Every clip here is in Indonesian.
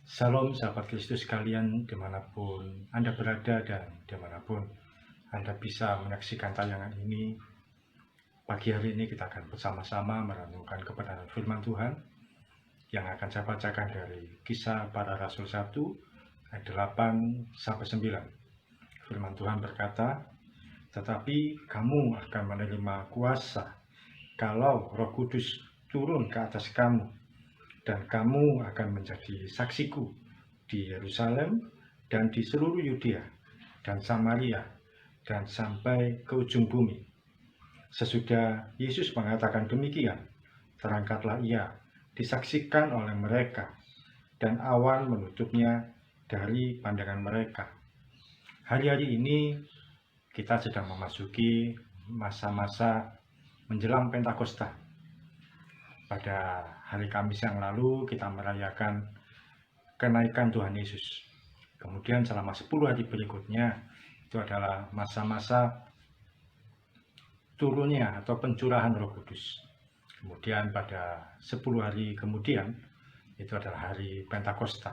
Salam sahabat Kristus sekalian dimanapun Anda berada dan dimanapun Anda bisa menyaksikan tayangan ini. Pagi hari ini kita akan bersama-sama merenungkan kebenaran firman Tuhan yang akan saya bacakan dari Kisah Para Rasul 1 ayat 8-9. Firman Tuhan berkata, "Tetapi kamu akan menerima kuasa kalau Roh Kudus turun ke atas kamu, dan kamu akan menjadi saksiku di Yerusalem dan di seluruh Yudea dan Samaria dan sampai ke ujung bumi." Sesudah Yesus mengatakan demikian, terangkatlah ia, disaksikan oleh mereka, dan awan menutupnya dari pandangan mereka. Hari-hari ini kita sedang memasuki masa-masa menjelang Pentakosta. Pada hari Kamis yang lalu kita merayakan kenaikan Tuhan Yesus. Kemudian selama 10 hari berikutnya itu adalah masa-masa turunnya atau pencurahan Roh Kudus. Kemudian pada 10 hari kemudian itu adalah hari Pentakosta.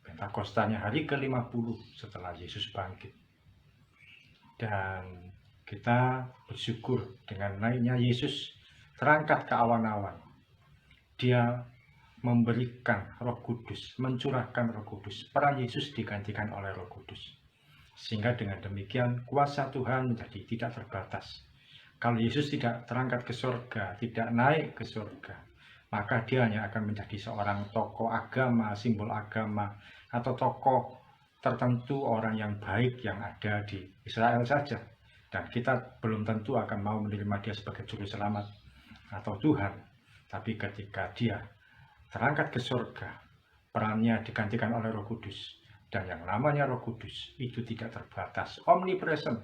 Pentakostanya hari ke-50 setelah Yesus bangkit. Dan kita bersyukur dengan naiknya Yesus terangkat ke awan-awan. Dia memberikan Roh Kudus, mencurahkan Roh Kudus. Peran Yesus digantikan oleh Roh Kudus. Sehingga dengan demikian kuasa Tuhan menjadi tidak terbatas. Kalau Yesus tidak terangkat ke surga, tidak naik ke surga, maka dia hanya akan menjadi seorang tokoh agama, simbol agama, atau tokoh tertentu, orang yang baik yang ada di Israel saja. Dan kita belum tentu akan mau menerima dia sebagai juru selamat atau Tuhan. Tapi ketika dia terangkat ke surga, perannya digantikan oleh Roh Kudus. Dan yang namanya Roh Kudus itu tidak terbatas, omnipresent,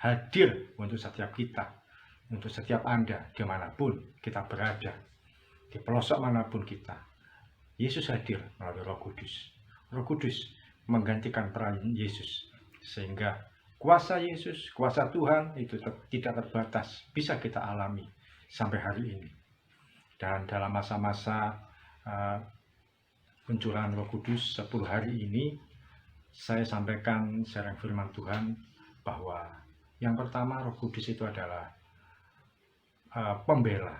hadir untuk setiap kita. Untuk setiap Anda, dimanapun kita berada, di pelosok manapun kita, Yesus hadir melalui Roh Kudus. Roh Kudus menggantikan peran Yesus, sehingga kuasa Yesus, kuasa Tuhan itu tidak terbatas, bisa kita alami sampai hari ini. Dan dalam masa-masa pencurahan Roh Kudus 10 hari ini, saya sampaikan sharing firman Tuhan bahwa yang pertama, Roh Kudus itu adalah pembela.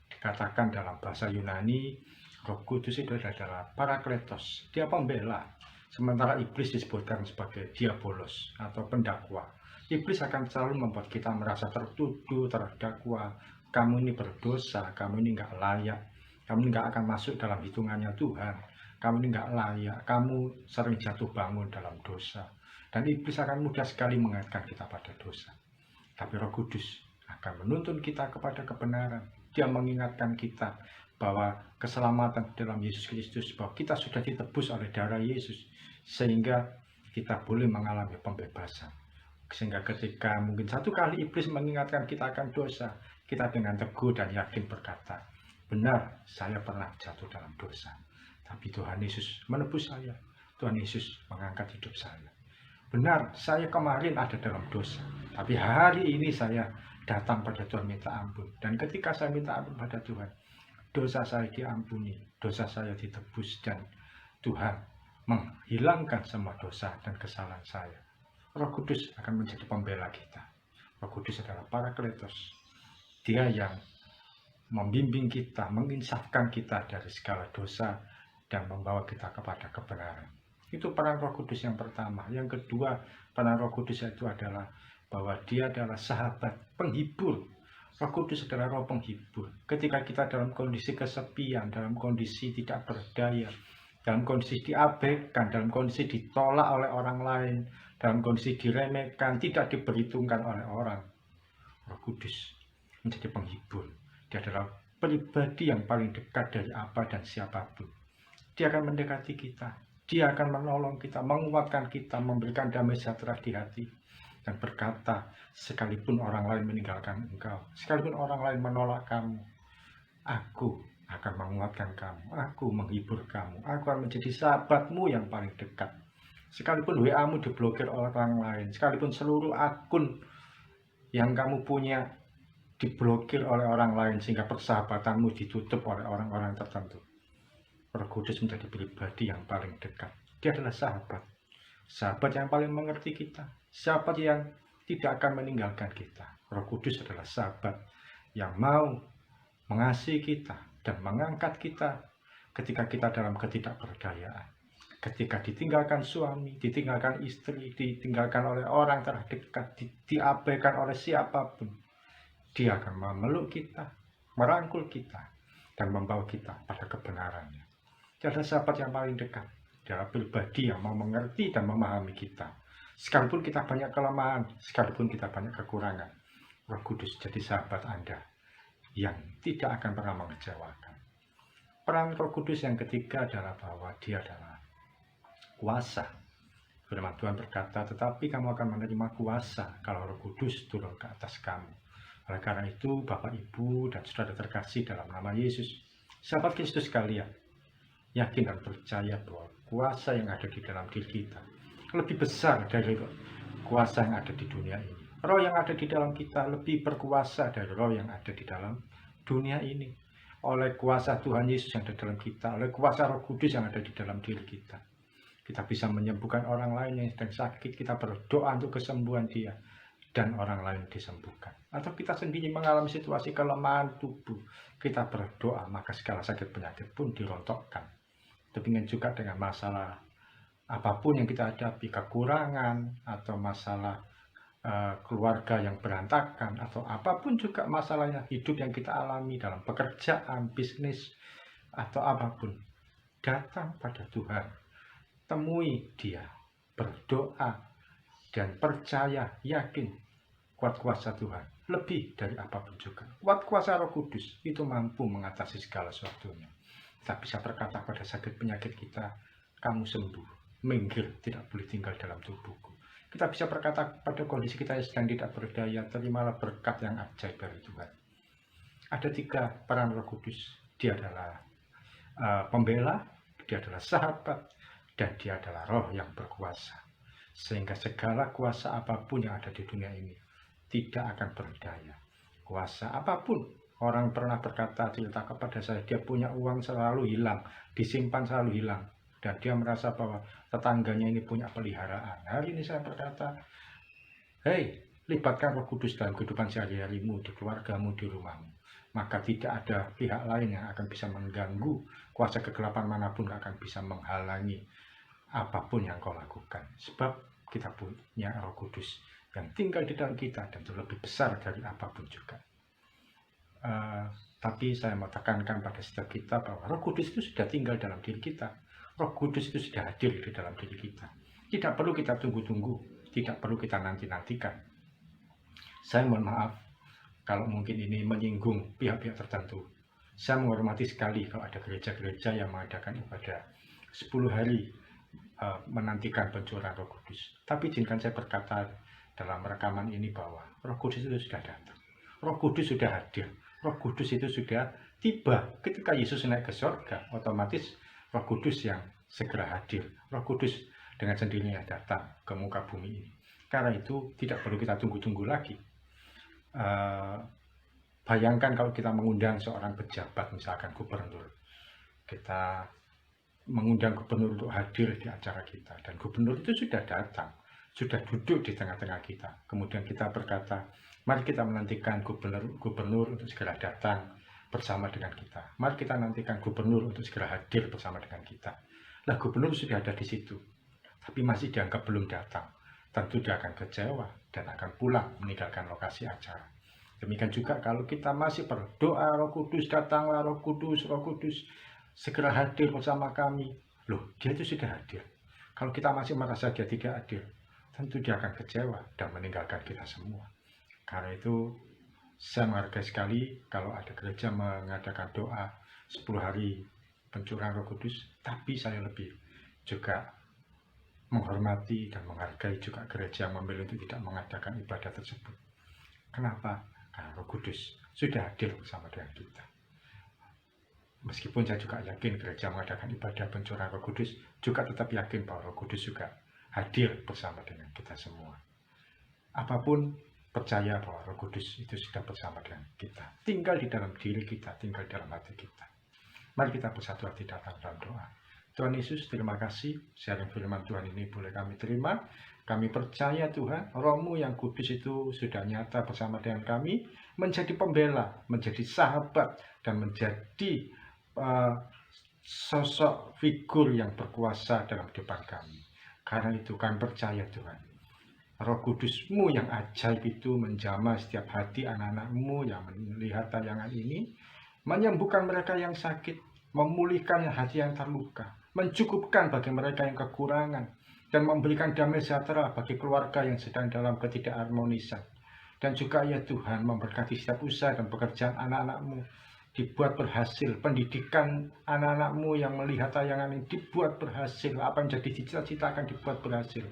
Dikatakan dalam bahasa Yunani, Roh Kudus itu adalah parakletos, dia pembela. Sementara iblis disebutkan sebagai diabolos atau pendakwa. Iblis akan selalu membuat kita merasa tertuduh, terdakwa. Kamu ini berdosa, kamu ini nggak layak, kamu ini nggak akan masuk dalam hitungannya Tuhan, kamu ini nggak layak, kamu sering jatuh bangun dalam dosa. Dan iblis akan mudah sekali mengaitkan kita pada dosa. Tapi Roh Kudus akan menuntun kita kepada kebenaran. Dia mengingatkan kita bahwa keselamatan dalam Yesus Kristus, bahwa kita sudah ditebus oleh darah Yesus, sehingga kita boleh mengalami pembebasan. Sehingga ketika mungkin satu kali iblis mengingatkan kita akan dosa, kita dengan teguh dan yakin berkata, benar, saya pernah jatuh dalam dosa, tapi Tuhan Yesus menebus saya. Tuhan Yesus mengangkat hidup saya. Benar, saya kemarin ada dalam dosa, tapi hari ini saya datang pada Tuhan minta ampun. Dan ketika saya minta ampun pada Tuhan, dosa saya diampuni, dosa saya ditebus, dan Tuhan menghilangkan semua dosa dan kesalahan saya. Roh Kudus akan menjadi pembela kita. Roh Kudus adalah parakletos. Dia yang membimbing kita, menginsafkan kita dari segala dosa, dan membawa kita kepada kebenaran. Itu peran Roh Kudus yang pertama. Yang kedua, peran Roh Kudus itu adalah bahwa dia adalah sahabat penghibur. Roh Kudus adalah roh penghibur. Ketika kita dalam kondisi kesepian, dalam kondisi tidak berdaya, dalam kondisi diabaikan, dalam kondisi ditolak oleh orang lain, dalam kondisi diremehkan, tidak diperhitungkan oleh orang, Roh Kudus menjadi penghibur. Dia adalah pribadi yang paling dekat dari apa dan siapapun. Dia akan mendekati kita, dia akan menolong kita, menguatkan kita, memberikan damai sejahtera di hati, dan berkata, sekalipun orang lain meninggalkan engkau, sekalipun orang lain menolak kamu, aku akan menguatkan kamu, aku menghibur kamu, aku akan menjadi sahabatmu yang paling dekat. Sekalipun WA-mu diblokir oleh orang lain, sekalipun seluruh akun yang kamu punya diblokir oleh orang lain, sehingga persahabatanmu ditutup oleh orang-orang tertentu, Roh Kudus menjadi pribadi yang paling dekat. Dia adalah sahabat. Sahabat yang paling mengerti kita. Sahabat yang tidak akan meninggalkan kita. Roh Kudus adalah sahabat yang mau mengasihi kita dan mengangkat kita ketika kita dalam ketidakberdayaan. Ketika ditinggalkan suami, ditinggalkan istri, ditinggalkan oleh orang terdekat, diabaikan oleh siapapun, dia akan memeluk kita, merangkul kita, dan membawa kita pada kebenarannya. Dia adalah sahabat yang paling dekat. Dia adalah pribadi yang mau mengerti dan memahami kita. Sekalipun kita banyak kelemahan, sekalipun kita banyak kekurangan, Roh Kudus jadi sahabat Anda yang tidak akan pernah mengecewakan. Peran Roh Kudus yang ketiga adalah bahwa dia adalah kuasa. Firman Tuhan berkata, tetapi kamu akan menerima kuasa kalau Roh Kudus turun ke atas kamu. Oleh karena itu, Bapak, Ibu, dan saudara terkasih dalam nama Yesus, sahabat Kristus sekalian, yakin dan percaya bahwa kuasa yang ada di dalam diri kita lebih besar dari kuasa yang ada di dunia ini. Roh yang ada di dalam kita lebih berkuasa dari roh yang ada di dalam dunia ini. Oleh kuasa Tuhan Yesus yang ada dalam kita, oleh kuasa Roh Kudus yang ada di dalam diri kita, kita bisa menyembuhkan orang lain yang sedang sakit. Kita berdoa untuk kesembuhan dia, dan orang lain disembuhkan. Atau kita sendiri mengalami situasi kelemahan tubuh, kita berdoa, maka segala sakit penyakit pun dirontokkan. Demikian juga dengan masalah apapun yang kita hadapi, kekurangan atau masalah keluarga yang berantakan, atau apapun juga masalahnya hidup yang kita alami dalam pekerjaan, bisnis, atau apapun, datang pada Tuhan, temui dia, berdoa, dan percaya, yakin, kuat kuasa Tuhan lebih dari apapun juga. Kuat kuasa Roh Kudus itu mampu mengatasi segala sesuatunya. Kita bisa berkata pada sakit penyakit kita, kamu sembuh, minggir, tidak boleh tinggal dalam tubuhku. Kita bisa berkata pada kondisi kita yang sedang tidak berdaya, terimalah berkat yang ajaib dari Tuhan. Ada 3 peran Roh Kudus. Dia adalah pembela, dia adalah sahabat, dan dia adalah roh yang berkuasa. Sehingga segala kuasa apapun yang ada di dunia ini tidak akan berdaya. Kuasa apapun, orang pernah berkata, cerita kepada saya, dia punya uang selalu hilang, disimpan selalu hilang, dan dia merasa bahwa tetangganya ini punya peliharaan. Hari ini saya berkata, hei, libatkan Roh Kudus dalam kehidupan sehari-harimu, di keluargamu, di rumahmu. Maka tidak ada pihak lain yang akan bisa mengganggu, kuasa kegelapan manapun akan bisa menghalangi apapun yang kau lakukan. Sebab kita punya Roh Kudus yang tinggal di dalam kita, dan itu lebih besar dari apapun juga. Tapi saya mau tekankan pada setiap kita bahwa Roh Kudus itu sudah tinggal dalam diri kita. Roh Kudus itu sudah hadir di dalam diri kita. Tidak perlu kita tunggu-tunggu, tidak perlu kita nanti-nantikan. Saya mohon maaf kalau mungkin ini menyinggung pihak-pihak tertentu. Saya menghormati sekali kalau ada gereja-gereja yang mengadakan ibadah 10 hari menantikan pencurahan Roh Kudus. Tapi izinkan saya berkata dalam rekaman ini bahwa Roh Kudus itu sudah datang. Roh Kudus sudah hadir. Roh Kudus itu sudah tiba. Ketika Yesus naik ke surga, otomatis Roh Kudus yang segera hadir. Roh Kudus dengan sendirinya datang ke muka bumi ini. Karena itu tidak perlu kita tunggu-tunggu lagi. Bayangkan kalau kita mengundang seorang pejabat, misalkan gubernur. Kita mengundang gubernur untuk hadir di acara kita, dan gubernur itu sudah datang, sudah duduk di tengah-tengah kita. Kemudian kita berkata, mari kita menantikan gubernur untuk segera datang bersama dengan kita. Mari kita nantikan gubernur untuk segera hadir bersama dengan kita. Lah, gubernur sudah ada di situ, tapi masih dianggap belum datang. Tentu dia akan kecewa dan akan pulang meninggalkan lokasi acara. Demikian juga kalau kita masih berdoa, Roh Kudus datanglah, Roh Kudus, segera hadir bersama kami. Loh, dia itu sudah hadir. Kalau kita masih merasa dia tidak hadir, tentu dia akan kecewa dan meninggalkan kita semua. Karena itu, saya menghargai sekali kalau ada gereja mengadakan doa 10 hari pencurahan Roh Kudus, tapi saya lebih juga menghormati dan menghargai juga gereja yang memilih untuk tidak mengadakan ibadah tersebut. Kenapa? Karena Roh Kudus sudah hadir bersama dengan kita. Meskipun saya juga yakin gereja mengadakan ibadah pencurahan Roh Kudus, juga tetap yakin bahwa Roh Kudus juga hadir bersama dengan kita semua. Apapun, percaya bahwa Roh Kudus itu sudah bersama dengan kita, tinggal di dalam diri kita, tinggal di dalam hati kita. Mari kita bersatu hati datang dalam doa. Tuhan Yesus, terima kasih siaran firman Tuhan ini boleh kami terima. Kami percaya Tuhan, Roh-Mu yang kudus itu sudah nyata bersama dengan kami, menjadi pembela, menjadi sahabat, dan menjadi sosok figur yang berkuasa dalam kehidupan kami. Karena itu kami percaya Tuhan, Roh Kudus-Mu yang ajaib itu menjamah setiap hati anak-anak-Mu yang melihat tayangan ini, menyembuhkan mereka yang sakit, memulihkan hati yang terluka, mencukupkan bagi mereka yang kekurangan, dan memberikan damai sejahtera bagi keluarga yang sedang dalam ketidakharmonisan. Dan juga ya Tuhan, memberkati setiap usaha dan pekerjaan anak-anak-Mu dibuat berhasil, pendidikan anak-anak-Mu yang melihat tayangan ini dibuat berhasil, apa yang jadi cita-citakan dibuat berhasil.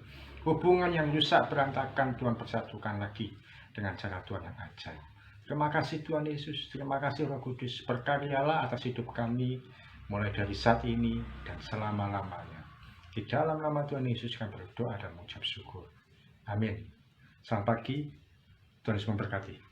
Hubungan yang rusak berantakan Tuhan persatukan lagi dengan cara Tuhan yang ajaib. Terima kasih Tuhan Yesus, terima kasih Roh Kudus, berkaryalah atas hidup kami mulai dari saat ini dan selama-lamanya. Di dalam nama Tuhan Yesus kami berdoa dan mengucap syukur. Amin. Selamat pagi, Tuhan Yesus memberkati.